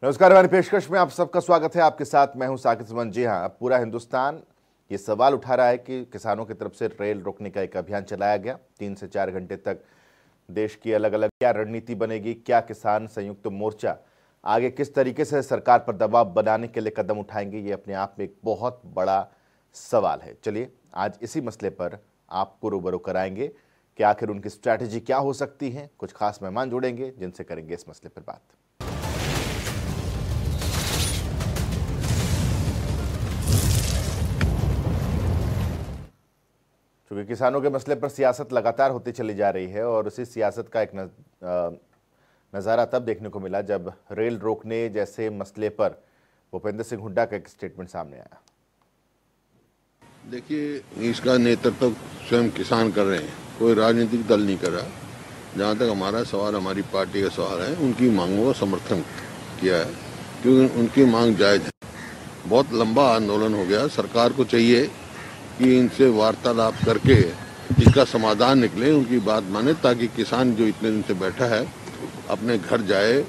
नमस्कार, हमारी पेशकश में आप सबका स्वागत है। आपके साथ मैं हूं साकिब सुमन। जी हां, अब पूरा हिंदुस्तान ये सवाल उठा रहा है कि किसानों की तरफ से रेल रोकने का एक अभियान चलाया गया। 3 से 4 घंटे तक देश की अलग अलग क्या रणनीति बनेगी, क्या किसान संयुक्त मोर्चा आगे किस तरीके से सरकार पर दबाव बनाने के लिए कदम उठाएंगे, ये अपने आप में एक बहुत बड़ा सवाल है। चलिए आज इसी मसले पर आपको रूबरू कराएंगे कि आखिर उनकी स्ट्रैटेजी क्या हो सकती है। कुछ खास मेहमान जुड़ेंगे जिनसे करेंगे इस मसले पर बात। क्योंकि किसानों के मसले पर सियासत लगातार होती चली जा रही है और उसी सियासत का एक नज़ारा तब देखने को मिला जब रेल रोकने जैसे मसले पर भूपेंद्र सिंह हुड्डा का एक स्टेटमेंट सामने आया। देखिए, इसका नेतृत्व स्वयं किसान कर रहे हैं, कोई राजनीतिक दल नहीं कर रहा। जहाँ तक हमारा सवाल, हमारी पार्टी का सवाल है, उनकी मांगों का समर्थन किया है क्योंकि उनकी मांग जायज है। बहुत लंबा आंदोलन हो गया, सरकार को चाहिए कि इनसे वार्तालाप करके इसका समाधान निकले, उनकी बात माने, ताकि किसान जो इतने दिन से बैठा है अपने घर जाए।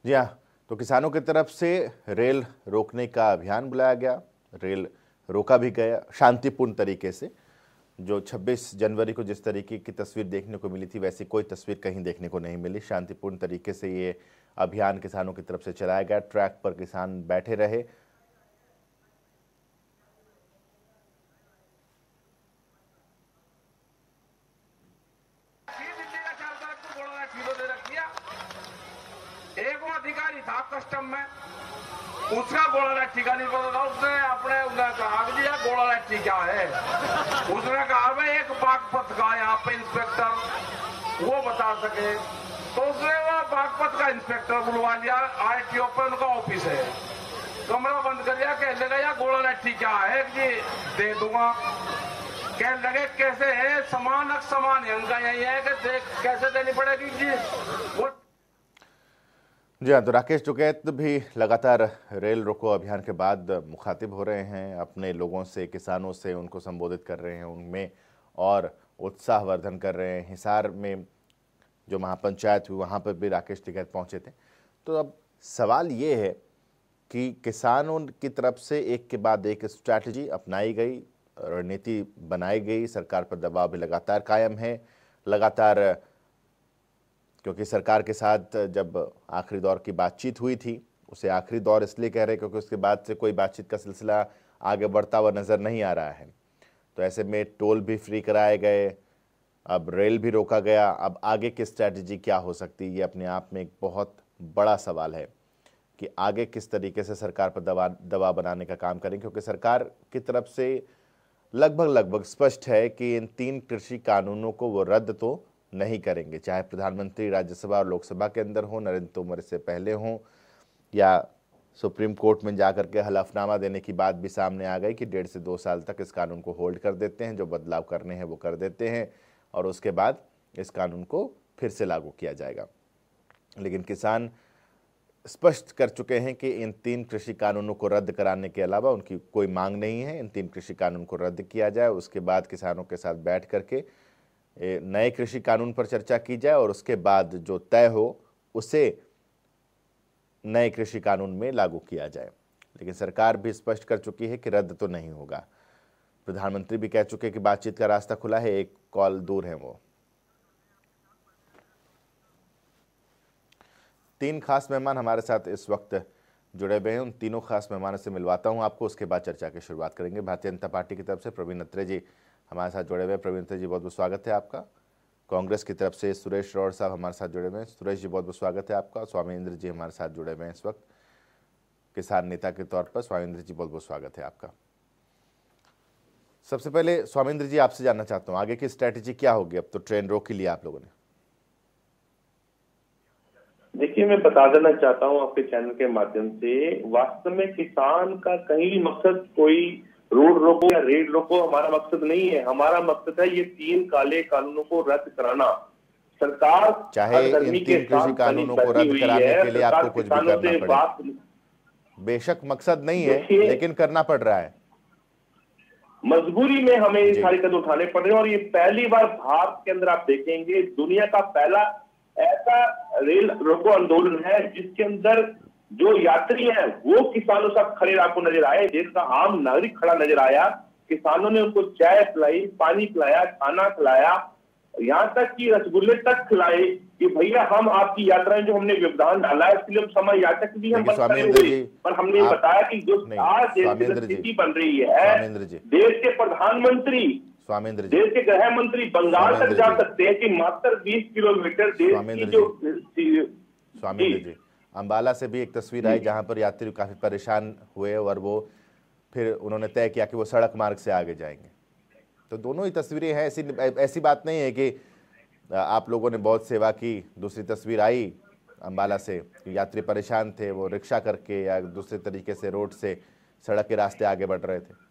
जी हाँ, तो किसानों की तरफ से रेल रोकने का अभियान बुलाया गया। रेल रोका भी गया शांतिपूर्ण तरीके से। जो 26 जनवरी को जिस तरीके की तस्वीर देखने को मिली थी, वैसी कोई तस्वीर कहीं देखने को नहीं मिली। शांतिपूर्ण तरीके से ये अभियान किसानों की तरफ से चलाया गया। ट्रैक पर किसान बैठे रहे। अधिकारी था कस्टम में, उसका गोला लाठी का नहीं पता था। उसने अपने कहा दिया गोला लाठी क्या है। उसने कहा भाई एक बागपत का यहाँ पे इंस्पेक्टर वो बता सके, तो उसने वो बागपत का इंस्पेक्टर बुलवा लिया। आरटीओ पे उनका ऑफिस है, कमरा बंद कर दिया। कहने लगा यार गोला लाठी क्या है जी, दे दूंगा। कहने लगे कैसे है, समान समान इनका यही है कि देख कैसे देनी पड़ेगी जी। वो जी हाँ, तो राकेश टिकैत भी लगातार रेल रोको अभियान के बाद मुखातिब हो रहे हैं अपने लोगों से, किसानों से, उनको संबोधित कर रहे हैं, उनमें और उत्साहवर्धन कर रहे हैं। हिसार में जो महापंचायत हुई वहाँ पर भी राकेश टिकैत पहुँचे थे। तो अब सवाल ये है कि किसानों की तरफ से एक के बाद एक स्ट्रैटेजी अपनाई गई, रणनीति बनाई गई, सरकार पर दबाव भी लगातार कायम है। लगातार क्योंकि सरकार के साथ जब आखिरी दौर की बातचीत हुई थी, उसे आखिरी दौर इसलिए कह रहे क्योंकि उसके बाद से कोई बातचीत का सिलसिला आगे बढ़ता हुआ नज़र नहीं आ रहा है। तो ऐसे में टोल भी फ्री कराए गए, अब रेल भी रोका गया। अब आगे की स्ट्रैटेजी क्या हो सकती है, ये अपने आप में एक बहुत बड़ा सवाल है कि आगे किस तरीके से सरकार पर दबाव बनाने का काम करें। क्योंकि सरकार की तरफ से लगभग स्पष्ट है कि इन 3 कृषि कानूनों को वो रद्द तो नहीं करेंगे, चाहे प्रधानमंत्री राज्यसभा और लोकसभा के अंदर हो, नरेंद्र तोमर से पहले हो, या सुप्रीम कोर्ट में जाकर के हलफनामा देने की बात भी सामने आ गई कि 1.5 से 2 साल तक इस कानून को होल्ड कर देते हैं, जो बदलाव करने हैं वो कर देते हैं और उसके बाद इस कानून को फिर से लागू किया जाएगा। लेकिन किसान स्पष्ट कर चुके हैं कि इन 3 कृषि कानूनों को रद्द कराने के अलावा उनकी कोई मांग नहीं है। इन 3 कृषि कानून को रद्द किया जाए, उसके बाद किसानों के साथ बैठ करके नए कृषि कानून पर चर्चा की जाए और उसके बाद जो तय हो उसे नए कृषि कानून में लागू किया जाए। लेकिन सरकार भी स्पष्ट कर चुकी है कि रद्द तो नहीं होगा। प्रधानमंत्री भी कह चुके हैं कि बातचीत का रास्ता खुला है, एक कॉल दूर है वो। 3 खास मेहमान हमारे साथ इस वक्त जुड़े हुए हैं। उन तीनों खास मेहमानों से मिलवाता हूं आपको, उसके बाद चर्चा की शुरुआत करेंगे। भारतीय जनता पार्टी की तरफ से प्रवीण अत्रे जी हमारे साथ जुड़े हुए। प्रवीण अत्रे जी, बहुत बहुत स्वागत है आपका। कांग्रेस की तरफ से सुरेश रौड़ साहब हमारे साथ जुड़े हुए हैं। सुरेश जी, बहुत बहुत स्वागत है आपका। स्वामींद्र जी हमारे साथ जुड़े हुए हैं इस वक्त किसान नेता के तौर पर। स्वामींद्र जी, बहुत बहुत स्वागत है आपका। सबसे पहले स्वामींद्र जी, आपसे जानना चाहता हूँ आगे की स्ट्रैटेजी क्या होगी। अब तो ट्रेन रोक ही लिया आप लोगों ने। देखिए, मैं बता देना चाहता हूं आपके चैनल के माध्यम से, वास्तव में किसान का कहीं भी मकसद कोई रोड रोको या रेल रोको हमारा मकसद नहीं है। हमारा मकसद है ये 3 काले कानूनों को रद्द कराना। सरकार चाहे इन 3 कृषि कानूनों को रद्द कराने के लिए आपको कुछ भी करना पड़े, बेशक मकसद नहीं है लेकिन करना पड़ रहा है। मजबूरी में हमें सारे कदम उठाने पड़ रहे हैं और ये पहली बार भारत के अंदर आप देखेंगे, दुनिया का पहला ऐसा रेल रोको आंदोलन है जिसके अंदर जो यात्री हैं वो किसानों साथ खड़े आपको नजर आए, देश का आम नागरिक खड़ा नजर आया। किसानों ने उनको चाय पिलाई, पानी पिलाया, खाना खिलाया, यहाँ तक कि रसगुल्ले तक खिलाए कि भैया हम आपकी यात्राएं जो हमने व्यवधान डाला है इसलिए हम समय याचक भी हम बंद हुए। पर हमने बताया कि जो आज देश की स्थिति बन रही है, देश के प्रधानमंत्री, देश के गृह मंत्री बंगाल तक जा सकते हैं कि मात्र 20 किलोमीटर देश की जो स्वामी जी अंबाला से भी एक तस्वीर आई जहां पर यात्री काफी परेशान हुए और वो फिर उन्होंने तय किया कि वो सड़क मार्ग से आगे जाएंगे। तो दोनों ही तस्वीरें हैं, ऐसी बात नहीं है कि आप लोगों ने बहुत सेवा की। दूसरी तस्वीर आई अंबाला से, यात्री परेशान थे, वो रिक्शा करके या दूसरे तरीके से रोड से सड़क के रास्ते आगे बढ़ रहे थे।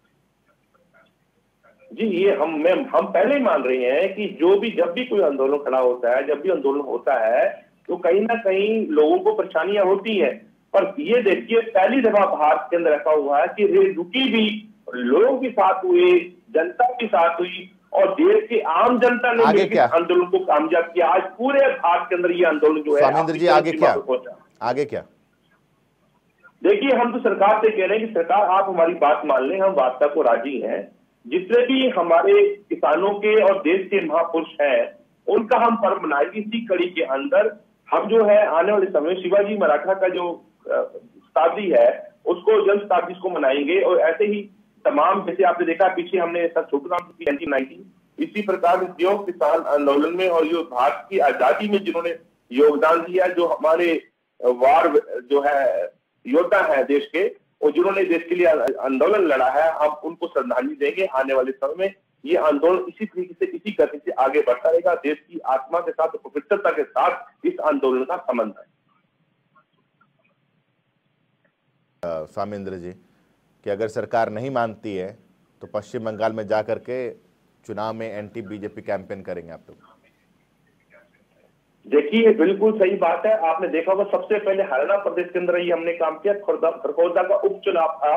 जी ये हम पहले ही मान रहे हैं कि जब भी कोई आंदोलन खड़ा होता है, जब भी आंदोलन होता है तो कहीं ना कहीं लोगों को परेशानियां होती है। पर ये देखिए पहली दफा भारत के अंदर ऐसा हुआ है कि रेल रुकी भी, लोगों के साथ हुए, जनता के साथ हुई और देश की आम जनता ने आंदोलन को कामयाब किया। आज पूरे भारत के अंदर ये आंदोलन जो है, स्वामेंद्र जी आगे क्या? देखिए हम तो सरकार से कह रहे हैं कि सरकार आप हमारी बात मान लें, हम वार्ता को राजी हैं। जितने भी हमारे किसानों के और देश के महापुरुष हैं उनका हम पर्व मनाएंगे। इसी कड़ी के अंदर हम जो है आने वाले समय शिवाजी मराठा का जो शताब्दी है उसको जन्म शताब्दी को मनाएंगे और ऐसे ही तमाम, जैसे आपने देखा पीछे हमने छोटू राम की 1919, इसी प्रकार जो किसान आंदोलन में और जो भारत की आजादी में जिन्होंने योगदान दिया, जो हमारे वार जो है योद्धा है देश के और जिन्होंने देश के लिए आंदोलन लड़ा है, हम उनको श्रद्धांजलि देंगे। आने वाले समय में ये आंदोलन इसी तरीके से, इसी गति से आगे बढ़ता रहेगा। देश की आत्मा के साथ, पवित्रता के साथ इस आंदोलन का संबंध है। स्वामेंद्र जी कि अगर सरकार नहीं मानती है तो पश्चिम बंगाल में जाकर के चुनाव में एंटी बीजेपी कैंपेन करेंगे आप लोग? देखिए बिल्कुल सही बात है। आपने देखा होगा सबसे पहले हरियाणा प्रदेश के अंदर ही हमने काम किया। खरगोदा का उपचुनाव था,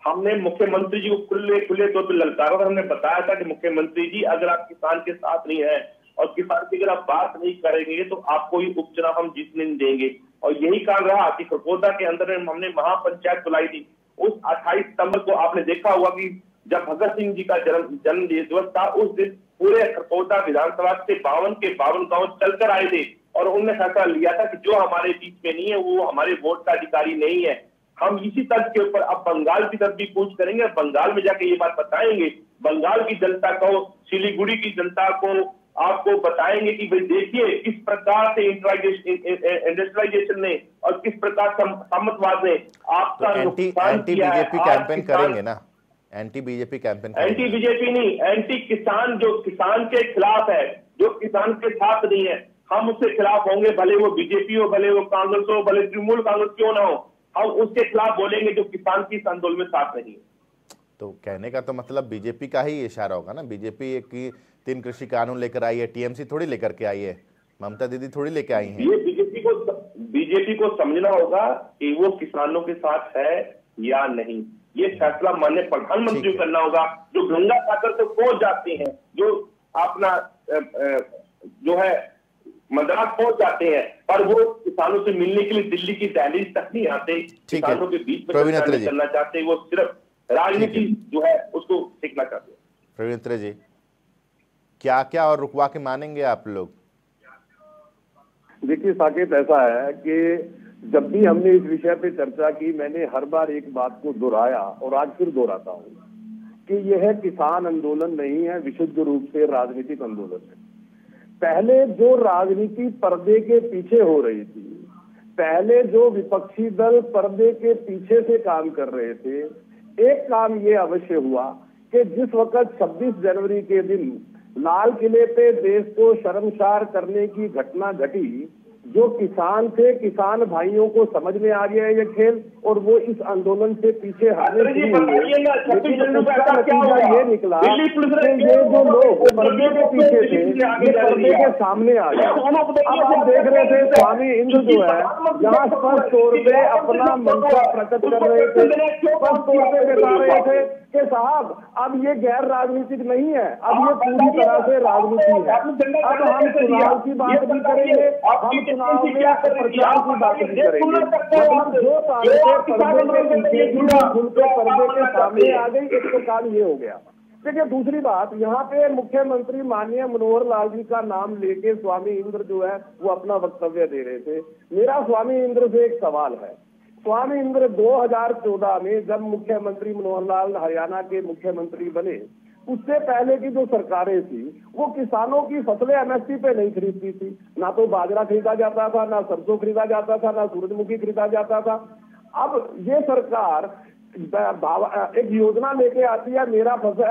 हमने मुख्यमंत्री जी को खुले तौर पर ललकारा और हमने बताया था कि मुख्यमंत्री जी अगर आप किसान के साथ नहीं है और किसान की अगर आप बात नहीं करेंगे तो आपको ये उपचुनाव हम जीतने नहीं देंगे। और यही कारण रहा कि खरगोदा के अंदर हमने महापंचायत बुलाई थी। उस 28 सितंबर को आपने देखा हुआ कि जब भगत सिंह जी का जन्म दिवस था, उस दिन पूरे खरगोदा विधानसभा से 52 के 52 गांव चलकर आए थे और उन्होंने फैसला लिया था कि जो हमारे बीच में नहीं है वो हमारे वोट का अधिकारी नहीं है। हम इसी तर्ज के ऊपर अब बंगाल की तरफ भी कूच करेंगे, बंगाल में जाके ये बात बताएंगे, बंगाल की जनता को, सिलीगुड़ी की जनता को आपको बताएंगे कि भाई देखिए किस प्रकार से इंडस्ट्रियलाइजेशन ने और किस प्रकार सामंतवाद ने आपका एंटी बीजेपी कैंपेन करेंगे ना? Anti BJP campaign, anti BJP नहीं, एंटी किसान, जो किसान के खिलाफ है, जो किसान के साथ नहीं है, हम उसके खिलाफ होंगे। भले वो बीजेपी हो, भले वो कांग्रेस हो, भले तृणमूल कांग्रेस क्यों ना हो, हम उसके खिलाफ बोलेंगे जो किसान की इस आंदोलन में साथ नहीं है। तो कहने का तो मतलब बीजेपी का ही इशारा होगा ना? बीजेपी एक 3 कृषि कानून लेकर आई है, टीएमसी थोड़ी लेकर के आई है, ममता दीदी थोड़ी लेकर आई है। ये बीजेपी को समझना होगा कि वो किसानों के साथ है या नहीं। ये फैसला माननीय प्रधानमंत्री को करना होगा, जो गंगा सागर तक पहुंच जाते हैं, जो अपना जो है मद्रास पहुंच जाते हैं, पर वो किसानों से मिलने के लिए दिल्ली की दहलीज तक नहीं आते, किसानों के बीच में करना चाहते, वो सिर्फ राजनीति जो है उसको सीखना चाहते हैं। प्रवीण जी क्या क्या और रुकवा के मानेंगे आप लोग? देखिए साकेत, ऐसा है कि जब भी हमने इस विषय पे चर्चा की, मैंने हर बार एक बात को दोहराया और आज फिर दोहराता हूँ कि यह किसान आंदोलन नहीं है, विशुद्ध रूप से राजनीतिक आंदोलन है। पहले जो राजनीति पर्दे के पीछे हो रही थी, पहले जो विपक्षी दल पर्दे के पीछे से काम कर रहे थे, एक काम ये अवश्य हुआ कि जिस वक्त 26 जनवरी के दिन लाल किले पे देश को शर्मसार करने की घटना घटी, जो किसान थे, किसान भाइयों को समझ में आ गया ये खेल और वो इस आंदोलन से पीछे हटने के लिए, लेकिन उसका नतीजा ये निकला कि ये जो लोग पर्दे के पीछे थे ये पर्दे के सामने आ गए। अब आप देख रहे थे स्वामी इंद्र जो है जहाँ स्पष्ट तौर पे अपना मंशा प्रकट कर रहे थे, स्पष्ट तौर पे बता रहे थे कि साहब अब ये गैर राजनीतिक नहीं है, अब ये पूरी तरह से राजनीति है। अब हम चुनाव की बात भी करेंगे, हम चुनाव में प्रचार की बात नहीं करेंगे। मतलब जो पर्दे के पीछे खुल के पर्दे के सामने आ गई, एक तो काम ये हो गया। देखिए, दूसरी बात, यहाँ पे मुख्यमंत्री माननीय मनोहर लाल जी का नाम लेके स्वामी इंद्र जो है वो अपना वक्तव्य दे रहे थे। मेरा स्वामी इंद्र से एक सवाल है। स्वामी इंद्र 2014 में जब मुख्यमंत्री मनोहर लाल हरियाणा के मुख्यमंत्री बने, उससे पहले की जो सरकारें थी वो किसानों की फसलें एमएसपी पे नहीं खरीदती थी। ना तो बाजरा खरीदा जाता था, ना सरसों खरीदा जाता था, ना सूरजमुखी खरीदा जाता था। अब ये सरकार एक योजना लेके आती है,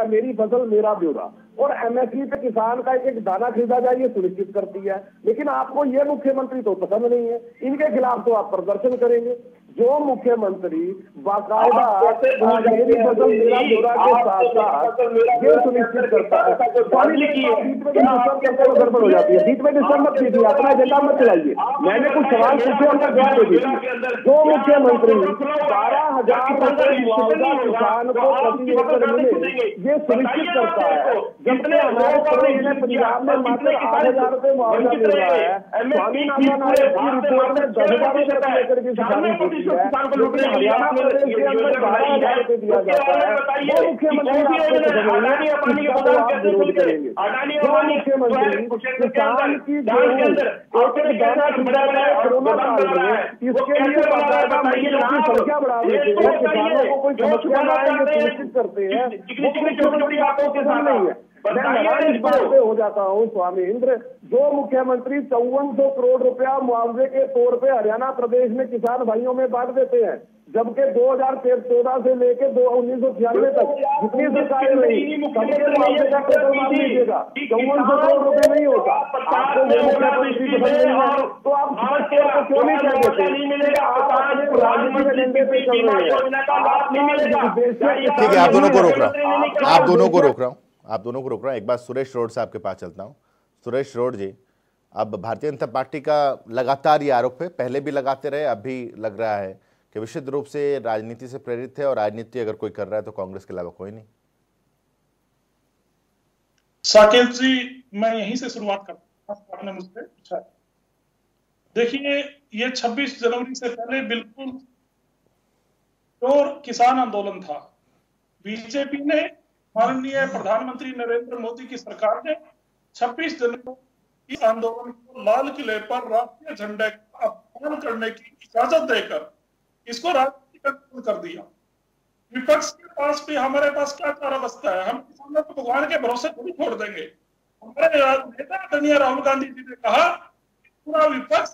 मेरी फसल मेरा ब्यौरा, और एमएसपी पे किसान का एक दाना खरीदा जाए ये सुनिश्चित करती है। लेकिन आपको ये मुख्यमंत्री तो पसंद नहीं है, इनके खिलाफ तो आप प्रदर्शन करेंगे। जो मुख्यमंत्री बाकायदा मेरी फसल मेरा ब्यौरा के साथ साथ ये सुनिश्चित करता है, गड़बड़ हो जाती है। बीच में डिस्टर्ब मत कीजिए, अपना एजेंडा मत चलाइए। मैंने कुछ सवाल पूछे, उनका जवाब दे दीजिए। जो मुख्यमंत्री 12,000 रुपए मुआवजा किसान को प्रति एकड़ मिले ये सुनिश्चित करता है, जबकि हमारे पंजाब में मात्र 8,000 रुपए मुआवजा मिल रहा है। स्वामीनाथन रिपोर्ट में 10,000 रुपए प्रति एकड़ की किसानी होती है, हरियाणा प्रदेश के अंदर 12,000 रुपए दिया जाता है। वो मुख्यमंत्री आप विरोध करेंगे। जो मुख्यमंत्री किसान की एक दाना खरीदा जाए कोरोना काल में, इसके लिए बाकायदा मरीजों की संख्या बढ़ा देते हैं, किसानों को कोई समस्या न आए ये सुनिश्चित करते हैं, वो मुख्यमंत्री आपको पसंद नहीं है। मैं नाराज इस बात पे हो जाता हूँ स्वामी इंद्र, जो मुख्यमंत्री 5400 करोड़ रुपया मुआवजे के तौर पे हरियाणा प्रदेश में किसान भाइयों में बांट देते हैं, जबकि 2014 से लेके 1996 तक जितनी सरकारें रही सबके मुआवजे का टोटल मान लीजिएगा 5400 करोड़ रुपए नहीं होता। आपको वो मुख्यमंत्री पसंद नहीं है तो आप क्यों नहीं कह देते? आप अपने राजनीतिक एजेंडे पे चल रहे हैं। ठीक है, आप दोनों को रोक रहा हूँ, आप दोनों को रोक रहा हूँ। एक बार सुरेश रोड साहब के पास चलता हूँ। सुरेश रोड जी, अब भारतीय जनता पार्टी का लगातार ये आरोप है, पहले भी लगाते रहे, अब भी लग रहा है कि विशुद्ध रूप से राजनीति से प्रेरित है, और राजनीति अगर कोई कर रहा है तो कांग्रेस के अलावा कोई नहीं। साकेत जी, मैं यहीं से शुरुआत करता हूं, आपने मुझसे पूछा। देखिए, ये 26 जनवरी से पहले बिल्कुल और किसान आंदोलन था। बीजेपी ने, माननीय प्रधानमंत्री नरेंद्र मोदी की सरकार ने 26 जनवरी इस आंदोलन को लाल किले पर राष्ट्रीय झंडे का अपमान करने की इजाजत देकर इसको राजनीतिक कर दिया। विपक्ष के पास भी हमारे पास क्या चारा बचता है? हम किसानों को भगवान के भरोसे थोड़ी छोड़ देंगे। हमारे नेता आदरणीय राहुल गांधी जी ने कहा कि पूरा विपक्ष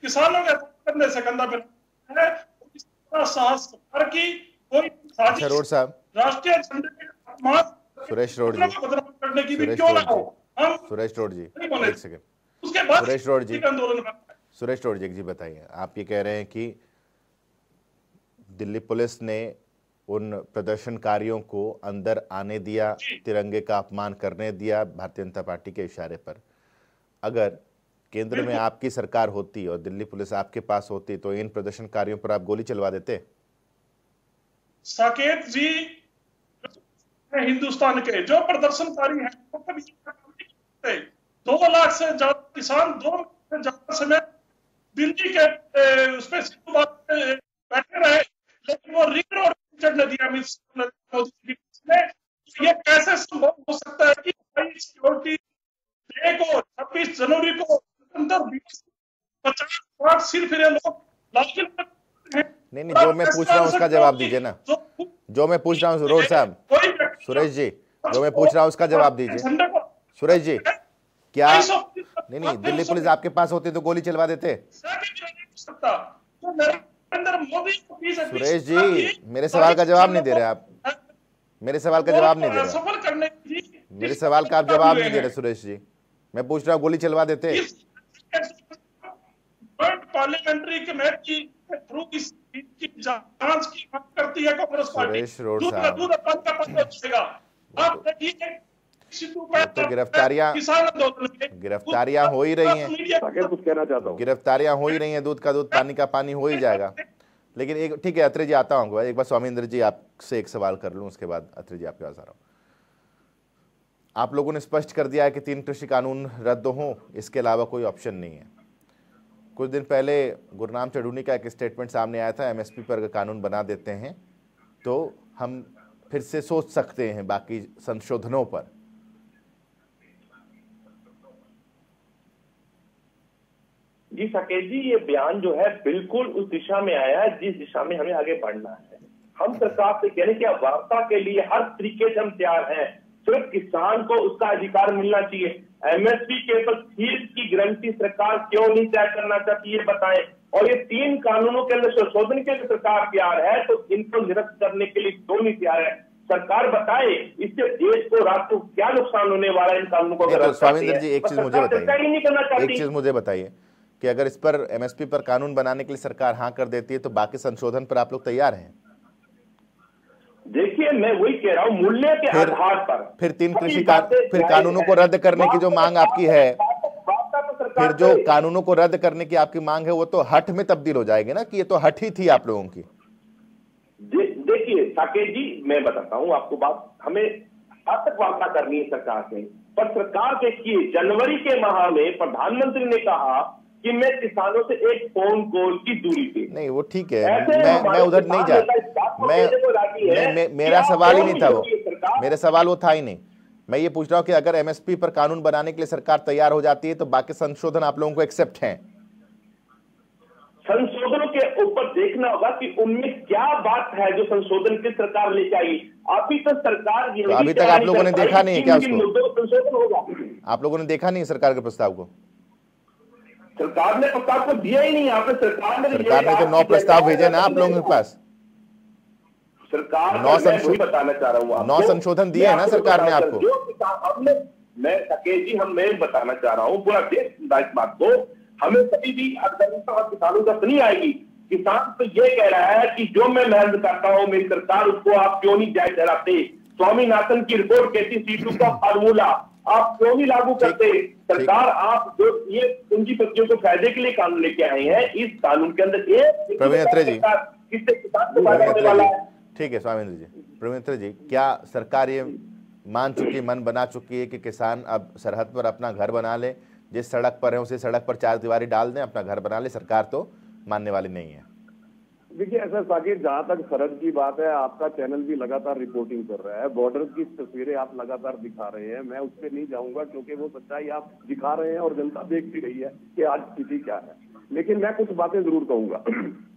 किसानों के कंधे से कंधा मिलाता है, इसका साहस की कोई साजिश राष्ट्रीय झंडे के अपमान सुरेश रोड जी, करने की भी क्यों ना हो। हम सुरेश रोड जी, एक सेकंड। उसके बाद सुरेश रोड जी, आंदोलन सुरेश रोड जी बताइए, आप ये कह रहे हैं कि दिल्ली पुलिस ने उन प्रदर्शनकारियों को अंदर आने दिया, तिरंगे का अपमान करने दिया भारतीय जनता पार्टी के इशारे पर। अगर केंद्र में आपकी सरकार होती और दिल्ली पुलिस आपके पास होती तो इन प्रदर्शनकारियों पर आप गोली चलवा देते? साकेत जी, हिंदुस्तान के जो प्रदर्शनकारी हैं वो कभी 2 लाख से ज्यादा किसान 2 लाख से ज्यादा समय दिल्ली के उस पर बैठे रहे, लेकिन वो रिंग रोड चढ़ने दिया मोदी ने। ये कैसे संभव हो सकता है कि सिक्योरिटी डे को 26 जनवरी को अंदर 50-60 सिर फिरे लोग नहीं, जो मैं पूछ रहा हूँ उसका जवाब दीजिए ना। जो मैं पूछ रहा हूँ रोड साहब, सुरेश जी, जो मैं पूछ रहा हूँ उसका जवाब दीजिए। सुरेश जी, क्या नहीं दिल्ली पुलिस आपके पास होती तो गोली चलवा देते? सुरेश जी, मेरे सवाल का जवाब नहीं दे रहे आप। मेरे सवाल का जवाब नहीं दे रहे। मेरे सवाल का आप जवाब नहीं दे रहे सुरेश जी। मैं पूछ रहा हूँ गोली चलवा देते? पार्लियामेंट्री कमेटी के थ्रू इस जांच की मांग करती है कांग्रेस पार्टी। सुरेश रोड साहब, तो गिरफ्तारियां हो ही रही हैं, कुछ कहना चाहता हूँ। गिरफ्तारियां हो ही रही हैं, दूध का दूध पानी का पानी हो ही जाएगा। लेकिन एक ठीक है, अत्रे जी आता हूँ एक बार। स्वामींद्र जी, आपसे एक सवाल कर लूँ, उसके बाद अत्रे जी आपके पास आ रहा हूँ। आप लोगों ने स्पष्ट कर दिया है कि 3 कृषि कानून रद्द हों, इसके अलावा कोई ऑप्शन नहीं है। कुछ दिन पहले गुरनाम चढ़ूनी का एक स्टेटमेंट सामने आया था, एमएसपी पर अगर कानून बना देते हैं तो हम फिर से सोच सकते हैं बाकी संशोधनों पर। जी साकेत जी, ये बयान जो है बिल्कुल उस दिशा में आया है जिस दिशा में हमें आगे बढ़ना है। हम सरकार से कह रहे हैं कि वार्ता के लिए हर तरीके से हम तैयार हैं, सिर्फ किसान को उसका अधिकार मिलना चाहिए। एमएसपी के ऊपर फीस की गारंटी सरकार क्यों नहीं तय करना चाहती है बताएं। और ये 3 कानूनों के अंदर संशोधन के लिए सरकार तैयार है तो इनको निरस्त करने के लिए क्यों नहीं तैयार है? सरकार बताए इससे देश को, राष्ट्र को क्या नुकसान होने वाला है इन कानूनों को। तो स्वामींद्र जी एक चीज मुझे बताइए कि अगर इस पर एमएसपी पर कानून बनाने के लिए सरकार हाँ कर देती है तो बाकी संशोधन पर आप लोग तैयार हैं? देखिए, मैं वही कह रहा हूँ, मूल्य के आधार पर फिर 3 कृषि फिर कानूनों को रद्द करने की जो मांग आपकी है, फिर जो कानूनों को रद्द करने की आपकी मांग है वो तो हठ में तब्दील हो जाएगी ना, कि ये तो हठ ही थी आप लोगों की। देखिए साकेत जी, मैं बताता हूँ आपको बात, हमें अब तक वार्ता करनी है सरकार से, पर सरकार देखिए जनवरी के माह में प्रधानमंत्री ने कहा कि मैं किसानों से एक फोन कॉल की दूरी पे। नहीं वो ठीक है, मैं उधर नहीं जा, मेरा सवाल ही नहीं था वो, मेरा सवाल वो था ही नहीं। मैं ये पूछ रहा हूँ कि अगर एमएसपी पर कानून बनाने के लिए सरकार तैयार हो जाती है तो बाकी संशोधन आप लोगों को एक्सेप्ट हैं? संशोधनों के ऊपर देखना होगा कि उनमें क्या बात है जो संशोधन की सरकार लेके आई। अभी तो सरकार तो अभी तक आप लोगों ने देखा नहीं है क्या उसको? संशोधन होगा, आप लोगों ने देखा नहीं है सरकार के प्रस्ताव को? सरकार ने प्रस्ताव को दिया ही नहीं। यहाँ पे सरकार ने तो 9 प्रस्ताव भेजे ना आप लोगों के पास। सरकार 9 संशोधन दिए है ना सरकार ने आपको। मैं साकेत जी, मैं बताना चाह रहा हूँ पूरा देश इस बात को, हमें कभी भी किसानों का नहीं आएगी। किसान तो ये कह रहा है कि जो मैं मेहनत करता हूँ मेरी सरकार, उसको आप क्यों नहीं जायज ठहराते? स्वामीनाथन की रिपोर्ट कहती C2 का फार्मूला आप क्यों नहीं लागू करते? सरकार आप जो ये पूंजीपतियों को फायदे के लिए कानून लेके आए हैं, इस कानून के अंदर एक प्रवीण जी, किससे किसान को फायदा होने वाला है? ठीक है स्वामींद्र जी, प्रवीण जी, क्या सरकार ये मान चुकी, मन बना चुकी है कि किसान अब सरहद पर अपना घर बना ले, जिस सड़क पर है उसी सड़क पर 4 दीवारी डाल दें, अपना घर बना ले? सरकार तो मानने वाली नहीं है। देखिए ऐसा साकेत, जहां तक सरहद की बात है, आपका चैनल भी लगातार रिपोर्टिंग कर रहा है, बॉर्डर की तस्वीरें आप लगातार दिखा रहे हैं, मैं उस पर नहीं जाऊंगा क्योंकि वो सच्चाई आप दिखा रहे हैं और जनता देख भी रही है कि आज स्थिति क्या है। लेकिन मैं कुछ बातें जरूर कहूंगा।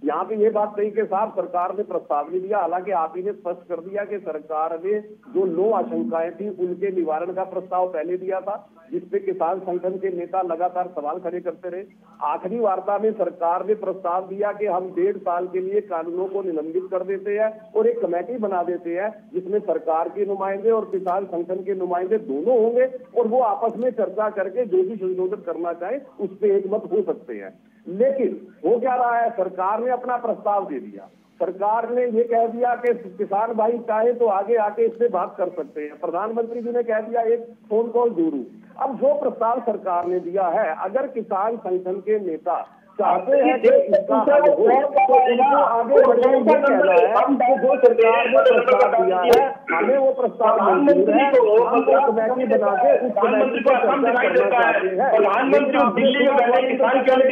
यहाँ पे ये बात नहीं कि साहब सरकार ने प्रस्ताव नहीं दिया, हालांकि आप ही ने स्पष्ट कर दिया कि सरकार ने जो 9 आशंकाएं थी उनके निवारण का प्रस्ताव पहले दिया था, जिसपे किसान संगठन के नेता लगातार सवाल खड़े करते रहे। आखिरी वार्ता में सरकार ने प्रस्ताव दिया कि हम 1.5 साल के लिए कानूनों को निलंबित कर देते हैं और एक कमेटी बना देते हैं जिसमें सरकार के नुमाइंदे और किसान संगठन के नुमाइंदे दोनों होंगे और वो आपस में चर्चा करके जो भी संशोधन करना चाहे उस पर एकमत हो सकते हैं। लेकिन हो क्या रहा है, सरकार ने अपना प्रस्ताव दे दिया, सरकार ने ये कह दिया कि किसान भाई चाहे तो आगे आके इससे बात कर सकते हैं, प्रधानमंत्री जी ने कह दिया एक फोन कॉल जरूर। अब जो प्रस्ताव सरकार ने दिया है, अगर किसान संगठन के नेता चाहते हैं कि इसका हल हो तो इनको आगे बढ़ने ये कहना है कि जो सरकार ने प्रस्ताव दिया है हमें वो प्रस्ताव मंजूर है, हम एक कमेटी बना के उस कमेटी को चर्चा करना चाहते हैं। प्रधानमंत्री दिल्ली में बैठे किसान क्यों नहीं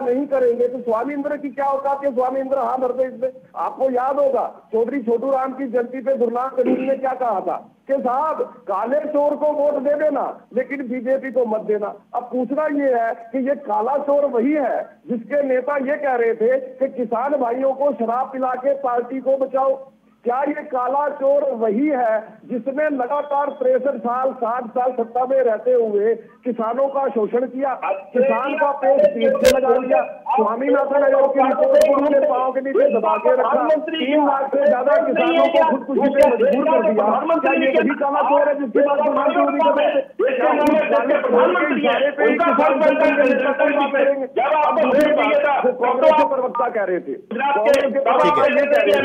नहीं करेंगे तो स्वामींद्र की क्या औकात है? स्वामींद्र हाँ भरते इसमें। आपको याद होगा चौधरी छोटू राम की जयंती पे गुरनाम चढ़ूनी ने क्या कहा था कि साहब काले चोर को वोट दे देना लेकिन बीजेपी को मत देना। अब पूछना ये है कि ये काला चोर वही है जिसके नेता ये कह रहे थे कि किसान भाइयों को शराब पिला के पार्टी को बचाओ? क्या ये काला चोर वही है जिसने लगातार 63 साल 60 साल सत्ता में रहते हुए किसानों का शोषण किया, किसान का पेट पीठ से लगा दिया, स्वामीनाथन आयोग की रिपोर्ट को उनके पांव के नीचे दबा के रखा, 3 लाख से ज्यादा किसानों को खुदकुशी पे मजबूर कर दिया? क्या ये वही काला चोर है जिसके बाद कांग्रेस के प्रवक्ता कह रहे थे, कांग्रेस के प्रवक्ता ये कह रहे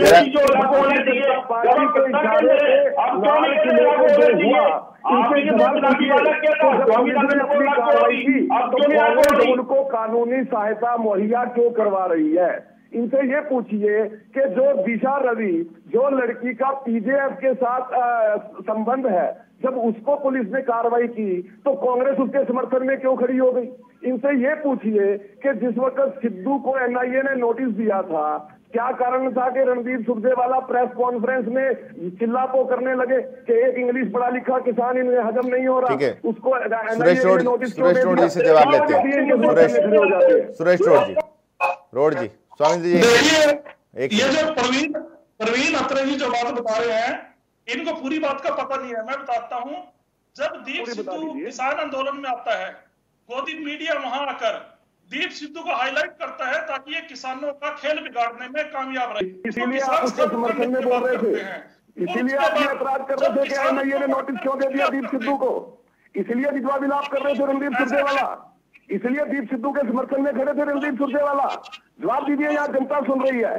थे पार्टी के इशारे से लाल किले को जो हुआ उनसे सवाल किए तो जब कांग्रेस ने अपनी कार्रवाई की तो कांग्रेस उनको कानूनी सहायता मुहैया क्यों करवा रही है? इनसे ये पूछिए कि जो दिशा रवि, जो लड़की का पीजेएफ के साथ संबंध है, जब उसको पुलिस ने कार्रवाई की तो कांग्रेस उसके समर्थन में क्यों खड़ी हो गई? इनसे ये पूछिए कि जिस वक्त सिद्धू को एनआईए ने नोटिस दिया था, क्या कारण था कि रणदीप सुरजेवाला प्रेस कॉन्फ्रेंस में चिल्लापो करने लगे कि एक इंग्लिश पढ़ा लिखा किसान इन्हें हजम नहीं हो रहा, उसको सुरेश रोड जी से जवाब लेते हैं। सुरेश रोड जी स्वामी जी, ये जो प्रवीण अत्रे जी जो बात बता रहे हैं, इनको पूरी बात का पता नहीं है। मैं बताता हूँ, जब दीप सिद्धू किसान आंदोलन में आता है, गोदी मीडिया वहां आकर दीप सिद्धू को हाईलाइट करता है ताकि ये किसानों का खेल बिगाड़ने में कामयाब रहे। इसीलिए आप उसके समर्थन में बोल रहे थे, इसीलिए आप ये एतराज कर रहे थे कि एनआईए ने नोटिस क्यों दे दिया दीप सिद्धू को, इसलिए विधवा विलाप कर रहे थे रणदीप सुरजेवाला, इसलिए दीप सिद्धू के समर्थन में खड़े थे रणदीप सुरजेवाला। जवाब दीजिए, यहाँ जनता सुन रही है,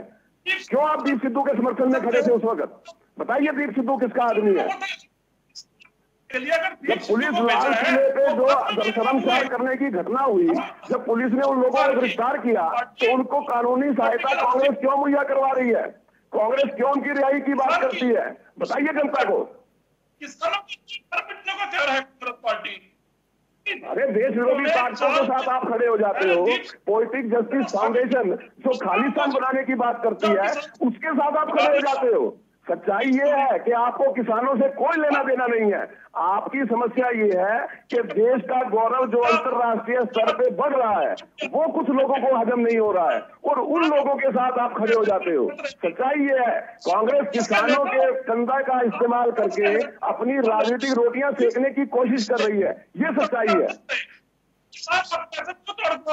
क्यों आप दीप सिद्धू के समर्थन में खड़े थे उस वक्त? बताइए दीप सिद्धू किसका आदमी है? जब पुलिस लाल किले पे जो शर्मसार करने की घटना हुई, जब पुलिस ने उन लोगों को गिरफ्तार किया तो उनको कानूनी सहायता कांग्रेस क्यों मुहैया करवा रही है? कांग्रेस क्यों उनकी रिहाई की बात करती है? बताइए जनता को। अरे देश विरोधी ताकतों के साथ आप खड़े हो जाते हो। पोएटिक जस्टिस फाउंडेशन जो खालिस्तान बनाने की बात करती है, उसके साथ आप खड़े हो जाते हो। सच्चाई ये है कि आपको किसानों से कोई लेना देना नहीं है। आपकी समस्या ये है कि देश का गौरव जो अंतर्राष्ट्रीय स्तर पे बढ़ रहा है, वो कुछ लोगों को हजम नहीं हो रहा है और उन लोगों के साथ आप खड़े हो जाते हो। सच्चाई ये है, कांग्रेस किसानों के कंधा का इस्तेमाल करके अपनी राजनीतिक रोटियां सेकने की कोशिश कर रही है, ये सच्चाई है।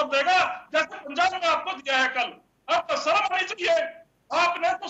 देगा जैसे पंजाब में आपको दिया है कल, आपको शर्म नहीं चाहिए? आपने तो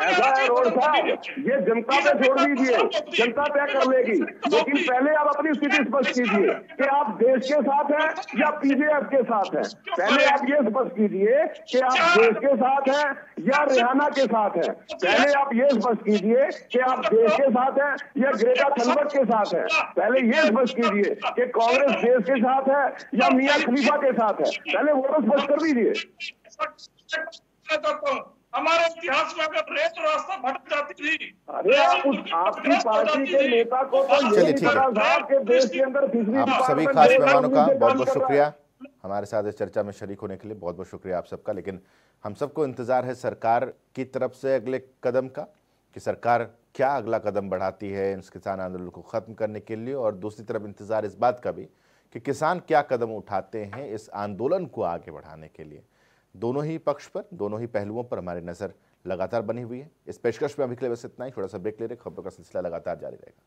ऐसा है रोड साहब, ये जनता पे छोड़ दीजिए, जनता तय कर लेगी, लेकिन पहले आप अपनी स्थिति स्पष्ट कीजिए कि आप देश के साथ हैं या पीजेएफ के साथ हैं। पहले आप ये स्पष्ट कीजिए कि आप देश के साथ हैं या रिहाना के साथ हैं। पहले आप ये स्पष्ट कीजिए कि आप देश के साथ हैं या ग्रेटा थनबर्ग के साथ हैं। पहले ये स्पष्ट कीजिए कि कांग्रेस देश के साथ है या मियां खलीफा के साथ है। पहले वो तो स्पष्ट कर दीजिए। हमारे इतिहास में अगर रेत रास्ता भटक जाती थी, अरे आपकी पार्टी के नेता को तो चलिए ठीक है। आप सभी खास मेहमानों का बहुत बहुत शुक्रिया हमारे साथ इस चर्चा में शरीक होने के लिए। बहुत बहुत शुक्रिया आप सबका। लेकिन हम सबको इंतजार है सरकार की तरफ से अगले कदम का, कि सरकार क्या अगला कदम बढ़ाती है इस किसान आंदोलन को खत्म करने के लिए, और दूसरी तरफ इंतजार इस बात का भी कि किसान क्या कदम उठाते हैं इस आंदोलन को आगे बढ़ाने के लिए। दोनों ही पक्ष पर, दोनों ही पहलुओं पर हमारी नजर लगातार बनी हुई है। इस पेशकश में अभी के लिए बस इतना ही। थोड़ा सा ब्रेक ले रहे, खबरों का सिलसिला लगातार जारी रहेगा।